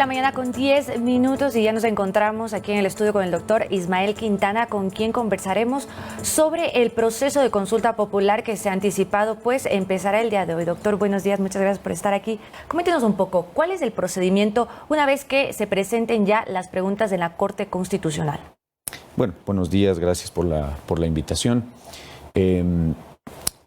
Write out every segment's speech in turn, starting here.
la mañana con 10 minutos y ya nos encontramos aquí en el estudio con el doctor Ismael Quintana, con quien conversaremos sobre el proceso de consulta popular que se ha anticipado, pues empezará el día de hoy. Doctor, buenos días, muchas gracias por estar aquí. Coméntenos un poco, ¿cuál es el procedimiento una vez que se presenten ya las preguntas en la Corte Constitucional? Bueno, buenos días, gracias por la invitación.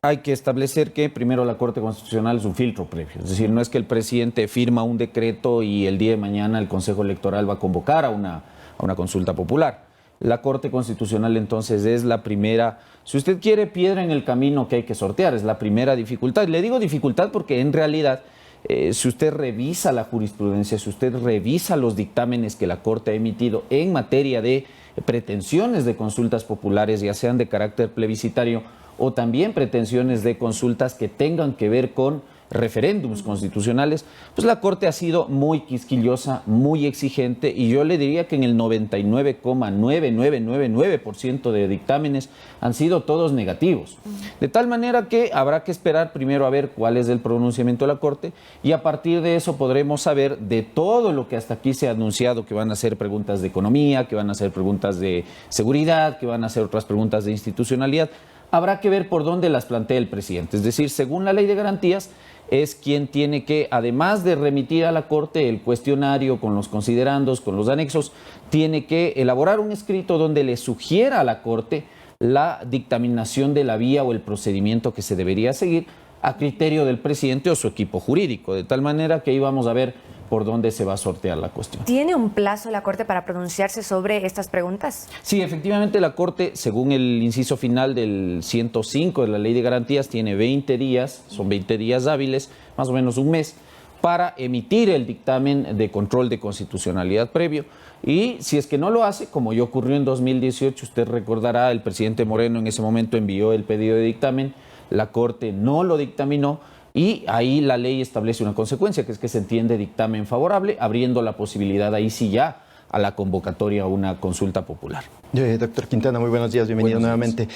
Hay que establecer que primero la Corte Constitucional es un filtro previo, es decir, no es que el presidente firma un decreto y el día de mañana el Consejo Electoral va a convocar a una consulta popular. La Corte Constitucional entonces es la primera, si usted quiere, piedra en el camino que hay que sortear, es la primera dificultad. Le digo dificultad porque en realidad, si usted revisa la jurisprudencia, si usted revisa los dictámenes que la Corte ha emitido en materia de pretensiones de consultas populares, ya sean de carácter plebiscitario o también pretensiones de consultas que tengan que ver con referéndums constitucionales, pues la Corte ha sido muy quisquillosa, muy exigente, y yo le diría que en el 99,9999% de dictámenes han sido todos negativos. De tal manera que habrá que esperar primero a ver cuál es el pronunciamiento de la Corte, y a partir de eso podremos saber de todo lo que hasta aquí se ha anunciado, que van a ser preguntas de economía, que van a ser preguntas de seguridad, que van a ser otras preguntas de institucionalidad. Habrá que ver por dónde las plantea el presidente. Es decir, según la Ley de Garantías, es quien tiene que, además de remitir a la Corte el cuestionario con los considerandos, con los anexos, tiene que elaborar un escrito donde le sugiera a la Corte la dictaminación de la vía o el procedimiento que se debería seguir a criterio del presidente o su equipo jurídico. De tal manera que ahí vamos a ver por dónde se va a sortear la cuestión. ¿Tiene un plazo la Corte para pronunciarse sobre estas preguntas? Sí, efectivamente la Corte, según el inciso final del 105 de la Ley de Garantías, tiene 20 días, son 20 días hábiles, más o menos un mes, para emitir el dictamen de control de constitucionalidad previo. Y si es que no lo hace, como ya ocurrió en 2018, usted recordará, el presidente Moreno en ese momento envió el pedido de dictamen, la Corte no lo dictaminó, y ahí la ley establece una consecuencia, que es que se entiende dictamen favorable, abriendo la posibilidad ahí sí ya a la convocatoria a una consulta popular. Doctor Quintana, muy buenos días, bienvenido nuevamente.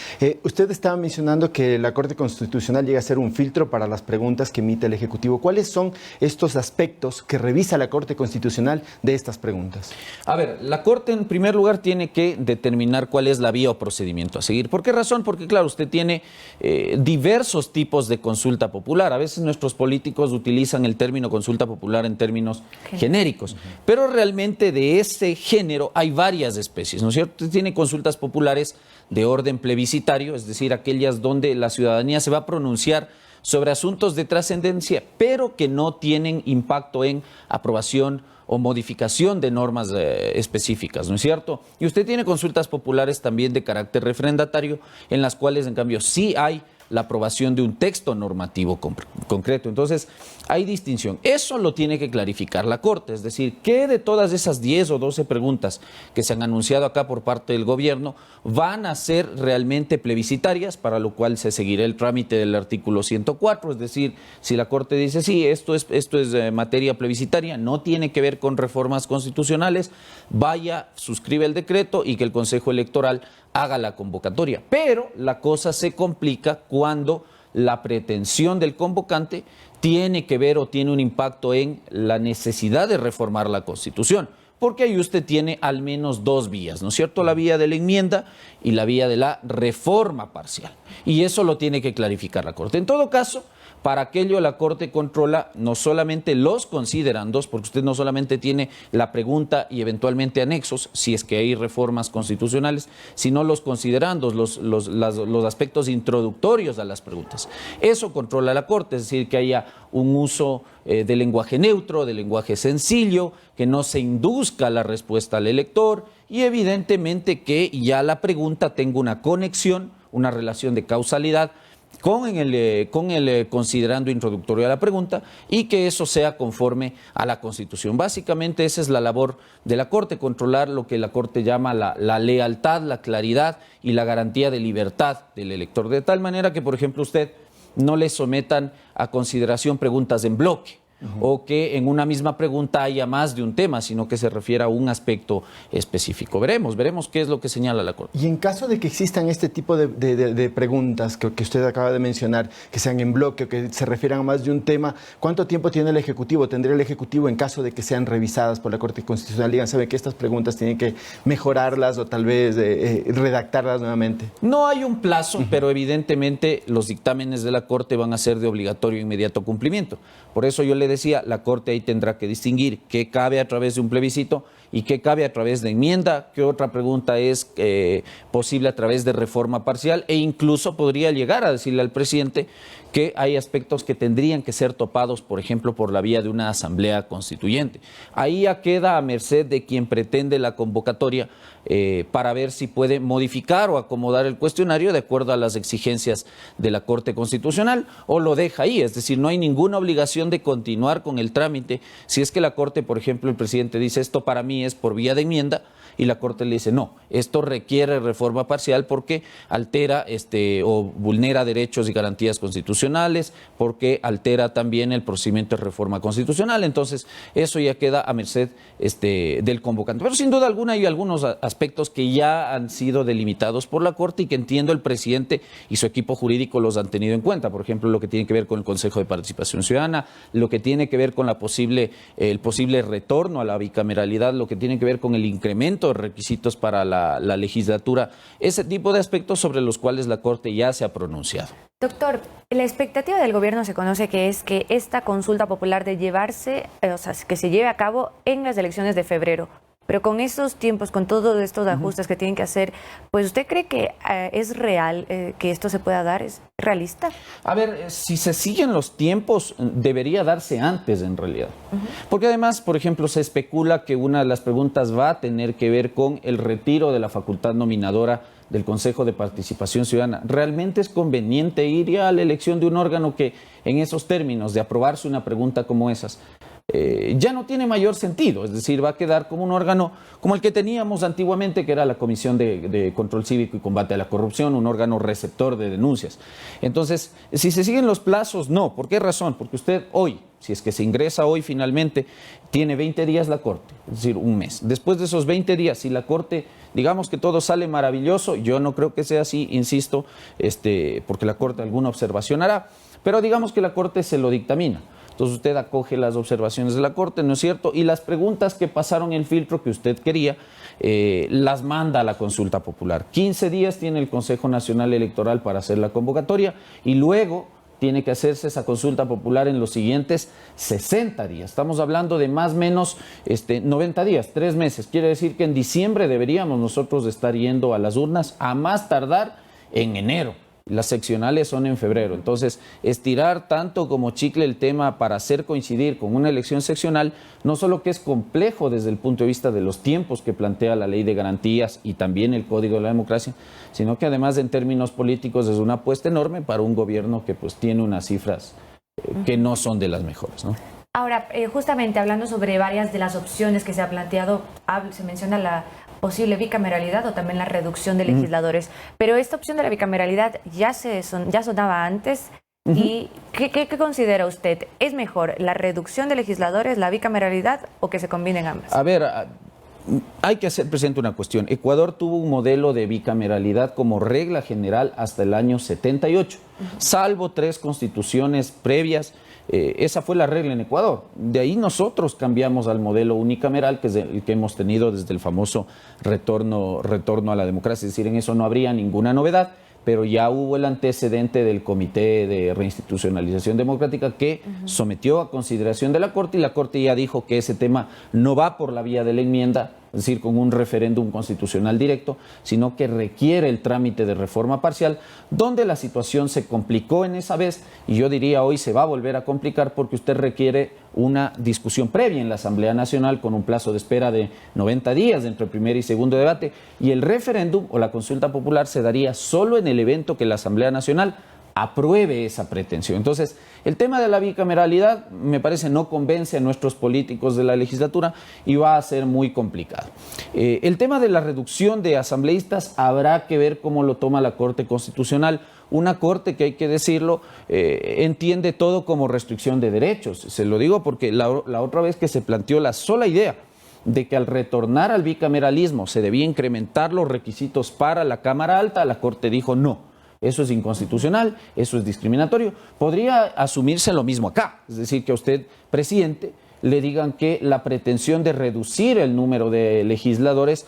Usted estaba mencionando que la Corte Constitucional llega a ser un filtro para las preguntas que emite el Ejecutivo. ¿Cuáles son estos aspectos que revisa la Corte Constitucional de estas preguntas? A ver, la Corte en primer lugar tiene que determinar cuál es la vía o procedimiento a seguir. ¿Por qué razón? Porque claro, usted tiene diversos tipos de consulta popular. A veces nuestros políticos utilizan el término consulta popular en términos genéricos, pero realmente de ese género hay varias especies, ¿no es cierto? Usted tiene consultas populares de orden plebiscitario, es decir, aquellas donde la ciudadanía se va a pronunciar sobre asuntos de trascendencia, pero que no tienen impacto en aprobación o modificación de normas específicas, ¿no es cierto? Y usted tiene consultas populares también de carácter referendatario, en las cuales, en cambio, sí hay la aprobación de un texto normativo concreto. Entonces, hay distinción. Eso lo tiene que clarificar la Corte, es decir, ¿qué de todas esas 10 o 12 preguntas que se han anunciado acá por parte del gobierno van a ser realmente plebiscitarias, para lo cual se seguirá el trámite del artículo 104, es decir, si la Corte dice, sí, esto es materia plebiscitaria, no tiene que ver con reformas constitucionales, vaya, suscribe el decreto y que el Consejo Electoral haga la convocatoria. Pero la cosa se complica cuando la pretensión del convocante tiene que ver o tiene un impacto en la necesidad de reformar la Constitución, porque ahí usted tiene al menos dos vías, ¿no es cierto? La vía de la enmienda y la vía de la reforma parcial. Y eso lo tiene que clarificar la Corte. En todo caso, para aquello la Corte controla no solamente los considerandos, porque usted no solamente tiene la pregunta y eventualmente anexos, si es que hay reformas constitucionales, sino los considerandos, los aspectos introductorios a las preguntas. Eso controla la Corte, es decir, que haya un uso de lenguaje neutro, de lenguaje sencillo, que no se induzca la respuesta al elector y evidentemente que ya la pregunta tenga una conexión, una relación de causalidad con el considerando introductorio a la pregunta, y que eso sea conforme a la Constitución. Básicamente esa es la labor de la Corte, controlar lo que la Corte llama la lealtad, la claridad y la garantía de libertad del elector, de tal manera que, por ejemplo, usted no le sometan a consideración preguntas en bloque, o que en una misma pregunta haya más de un tema, sino que se refiera a un aspecto específico. Veremos qué es lo que señala la Corte. Y en caso de que existan este tipo de preguntas que usted acaba de mencionar, que sean en bloque o que se refieran a más de un tema, ¿cuánto tiempo tiene el Ejecutivo? ¿Tendría el Ejecutivo en caso de que sean revisadas por la Corte Constitucional? Digan, ¿sabe que estas preguntas tienen que mejorarlas o tal vez redactarlas nuevamente? No hay un plazo, pero evidentemente los dictámenes de la Corte van a ser de obligatorio e inmediato cumplimiento. Por eso yo le decía, la Corte ahí tendrá que distinguir qué cabe a través de un plebiscito y qué cabe a través de enmienda, qué otra pregunta es posible a través de reforma parcial, e incluso podría llegar a decirle al presidente que hay aspectos que tendrían que ser topados, por ejemplo, por la vía de una asamblea constituyente. Ahí ya queda a merced de quien pretende la convocatoria para ver si puede modificar o acomodar el cuestionario de acuerdo a las exigencias de la Corte Constitucional, o lo deja ahí, es decir, no hay ninguna obligación de continuar con el trámite. Si es que la Corte, por ejemplo, el presidente dice esto para mí es por vía de enmienda, y la Corte le dice no, esto requiere reforma parcial porque altera o vulnera derechos y garantías constitucionales, porque altera también el procedimiento de reforma constitucional. Entonces eso ya queda a merced del convocante. Pero sin duda alguna hay algunos aspectos que ya han sido delimitados por la Corte y que entiendo el presidente y su equipo jurídico los han tenido en cuenta. Por ejemplo, lo que tiene que ver con el Consejo de Participación Ciudadana, lo que tiene que ver con el posible retorno a la bicameralidad, lo que tiene que ver con el incremento de requisitos para la legislatura, ese tipo de aspectos sobre los cuales la Corte ya se ha pronunciado. Doctor, la expectativa del gobierno se conoce que es que esta consulta popular de llevarse, que se lleve a cabo en las elecciones de febrero. Pero con estos tiempos, con todos estos ajustes que tienen que hacer, pues ¿usted cree que es real que esto se pueda dar? ¿Es realista? A ver, si se siguen los tiempos, debería darse antes en realidad. Porque además, por ejemplo, se especula que una de las preguntas va a tener que ver con el retiro de la facultad nominadora del Consejo de Participación Ciudadana. ¿Realmente es conveniente ir ya a la elección de un órgano que en esos términos de aprobarse una pregunta como esas ya no tiene mayor sentido? Es decir, va a quedar como un órgano como el que teníamos antiguamente, que era la Comisión de Control Cívico y Combate a la Corrupción, un órgano receptor de denuncias. Entonces, si se siguen los plazos, no. ¿Por qué razón? Porque usted hoy, si es que se ingresa hoy finalmente, tiene 20 días la Corte, es decir, un mes. Después de esos 20 días, si la Corte, digamos que todo sale maravilloso, yo no creo que sea así, insisto, porque la Corte alguna observación hará, pero digamos que la Corte se lo dictamina. Entonces usted acoge las observaciones de la Corte, ¿no es cierto? Y las preguntas que pasaron el filtro que usted quería, las manda a la consulta popular. 15 días tiene el Consejo Nacional Electoral para hacer la convocatoria y luego tiene que hacerse esa consulta popular en los siguientes 60 días. Estamos hablando de más o menos 90 días, 3 meses. Quiere decir que en diciembre deberíamos nosotros estar yendo a las urnas a más tardar en enero. Las seccionales son en febrero, entonces estirar tanto como chicle el tema para hacer coincidir con una elección seccional, no solo que es complejo desde el punto de vista de los tiempos que plantea la Ley de Garantías y también el Código de la Democracia, sino que además en términos políticos es una apuesta enorme para un gobierno que pues tiene unas cifras que no son de las mejores, ¿no? Ahora, justamente hablando sobre varias de las opciones que se ha planteado, se menciona la posible bicameralidad o también la reducción de legisladores, pero esta opción de la bicameralidad ya sonaba antes. ¿Y qué considera usted? ¿Es mejor la reducción de legisladores, la bicameralidad o que se combinen ambas? A ver, hay que hacer presente una cuestión. Ecuador tuvo un modelo de bicameralidad como regla general hasta el año 78, salvo 3 constituciones previas. Esa fue la regla en Ecuador. De ahí nosotros cambiamos al modelo unicameral, que es el que hemos tenido desde el famoso retorno a la democracia. Es decir, en eso no habría ninguna novedad, pero ya hubo el antecedente del Comité de Reinstitucionalización Democrática que sometió a consideración de la Corte, y la Corte ya dijo que ese tema no va por la vía de la enmienda, es decir, con un referéndum constitucional directo, sino que requiere el trámite de reforma parcial, donde la situación se complicó en esa vez, y yo diría hoy se va a volver a complicar porque usted requiere una discusión previa en la Asamblea Nacional con un plazo de espera de 90 días entre el primer y segundo debate, y el referéndum o la consulta popular se daría solo en el evento que la Asamblea Nacional apruebe esa pretensión. Entonces, el tema de la bicameralidad me parece no convence a nuestros políticos de la legislatura y va a ser muy complicado. El tema de la reducción de asambleístas habrá que ver cómo lo toma la Corte Constitucional. Una corte que, hay que decirlo, entiende todo como restricción de derechos. Se lo digo porque la otra vez que se planteó la sola idea de que al retornar al bicameralismo se debía incrementar los requisitos para la Cámara Alta, la Corte dijo no. Eso es inconstitucional, eso es discriminatorio. Podría asumirse lo mismo acá, es decir, que a usted, presidente, le digan que la pretensión de reducir el número de legisladores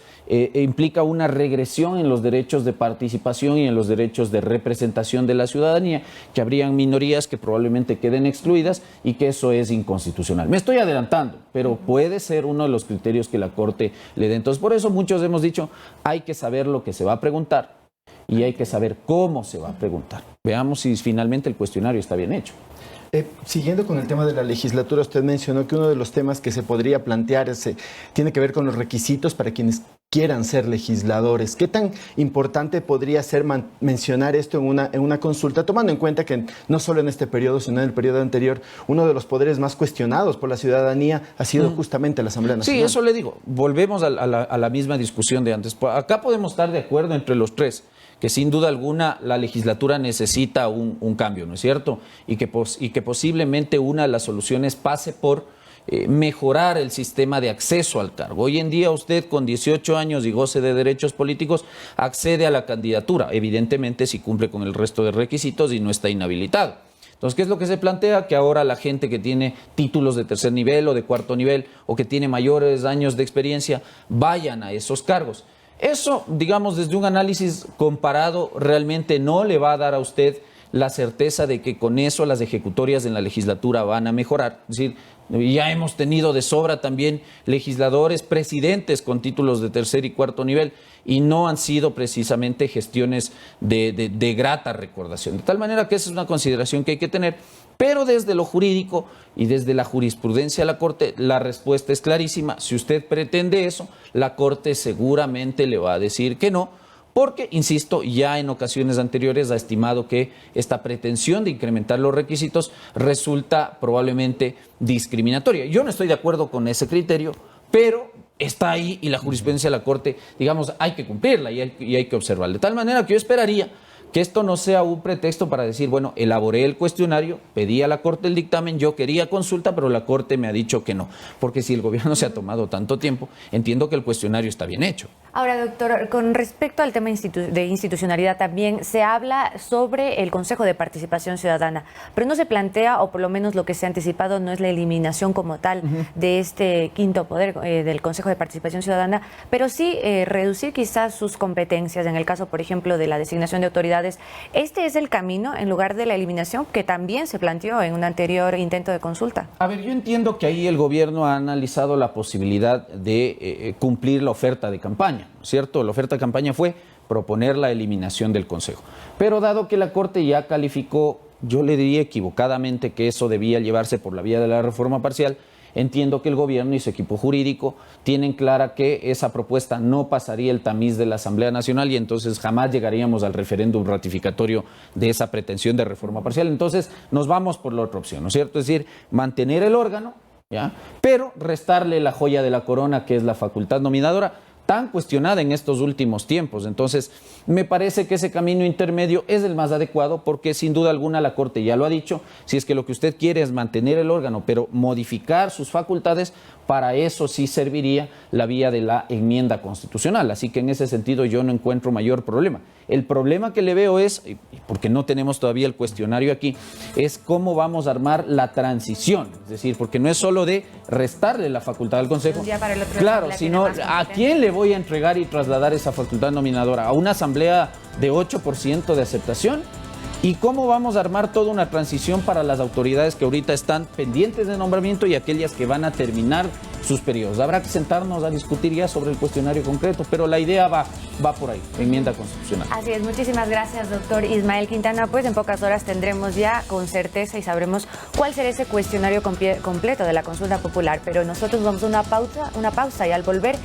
implica una regresión en los derechos de participación y en los derechos de representación de la ciudadanía, que habrían minorías que probablemente queden excluidas y que eso es inconstitucional. Me estoy adelantando, pero puede ser uno de los criterios que la Corte le dé. Entonces, por eso muchos hemos dicho, hay que saber lo que se va a preguntar y hay que saber cómo se va a preguntar. Veamos si finalmente el cuestionario está bien hecho. Siguiendo con el tema de la legislatura, usted mencionó que uno de los temas que se podría plantear tiene que ver con los requisitos para quienes quieran ser legisladores. ¿Qué tan importante podría ser mencionar esto en una consulta, tomando en cuenta que no solo en este periodo, sino en el periodo anterior, uno de los poderes más cuestionados por la ciudadanía ha sido justamente la Asamblea Nacional? Sí, eso le digo. Volvemos a la misma discusión de antes. Acá podemos estar de acuerdo entre los tres, que sin duda alguna la legislatura necesita un cambio, ¿no es cierto? Y que posiblemente una de las soluciones pase por mejorar el sistema de acceso al cargo. Hoy en día usted con 18 años y goce de derechos políticos accede a la candidatura, evidentemente si cumple con el resto de requisitos y no está inhabilitado. Entonces, ¿qué es lo que se plantea? Que ahora la gente que tiene títulos de tercer nivel o de cuarto nivel o que tiene mayores años de experiencia vayan a esos cargos. Eso, digamos, desde un análisis comparado, realmente no le va a dar a usted la certeza de que con eso las ejecutorias en la legislatura van a mejorar. Es decir, ya hemos tenido de sobra también legisladores, presidentes con títulos de tercer y cuarto nivel y no han sido precisamente gestiones de grata recordación. De tal manera que esa es una consideración que hay que tener. Pero desde lo jurídico y desde la jurisprudencia de la Corte, la respuesta es clarísima. Si usted pretende eso, la Corte seguramente le va a decir que no, porque, insisto, ya en ocasiones anteriores ha estimado que esta pretensión de incrementar los requisitos resulta probablemente discriminatoria. Yo no estoy de acuerdo con ese criterio, pero está ahí y la jurisprudencia de la Corte, digamos, hay que cumplirla y hay que observarla. De tal manera que yo esperaría que esto no sea un pretexto para decir, bueno, elaboré el cuestionario, pedí a la Corte el dictamen, yo quería consulta, pero la Corte me ha dicho que no. Porque si el gobierno se ha tomado tanto tiempo, entiendo que el cuestionario está bien hecho. Ahora, doctor, con respecto al tema de institucionalidad también se habla sobre el Consejo de Participación Ciudadana, pero no se plantea, o por lo menos lo que se ha anticipado, no es la eliminación como tal de este quinto poder del Consejo de Participación Ciudadana, pero sí reducir quizás sus competencias, en el caso, por ejemplo, de la designación de autoridades. ¿Este es el camino en lugar de la eliminación que también se planteó en un anterior intento de consulta? A ver, yo entiendo que ahí el gobierno ha analizado la posibilidad de cumplir la oferta de campaña, ¿cierto? La oferta de campaña fue proponer la eliminación del Consejo. Pero dado que la Corte ya calificó, yo le diría equivocadamente que eso debía llevarse por la vía de la reforma parcial, entiendo que el gobierno y su equipo jurídico tienen clara que esa propuesta no pasaría el tamiz de la Asamblea Nacional y entonces jamás llegaríamos al referéndum ratificatorio de esa pretensión de reforma parcial. Entonces nos vamos por la otra opción, ¿no es cierto? Es decir, mantener el órgano, ¿ya?, pero restarle la joya de la corona, que es la facultad nominadora, tan cuestionada en estos últimos tiempos. Entonces, me parece que ese camino intermedio es el más adecuado porque sin duda alguna la Corte ya lo ha dicho, si es que lo que usted quiere es mantener el órgano, pero modificar sus facultades, para eso sí serviría la vía de la enmienda constitucional. Así que en ese sentido yo no encuentro mayor problema. El problema que le veo es, porque no tenemos todavía el cuestionario aquí, es cómo vamos a armar la transición. Es decir, porque no es solo de restarle la facultad al Consejo, claro, sino a quién le voy a entregar y trasladar esa facultad nominadora, a una asamblea de 8% de aceptación. ¿Y cómo vamos a armar toda una transición para las autoridades que ahorita están pendientes de nombramiento y aquellas que van a terminar sus periodos? Habrá que sentarnos a discutir ya sobre el cuestionario concreto, pero la idea va por ahí, enmienda constitucional. Así es, muchísimas gracias, doctor Ismael Quintana. Pues en pocas horas tendremos ya con certeza y sabremos cuál será ese cuestionario completo de la consulta popular. Pero nosotros vamos a una pausa y al volver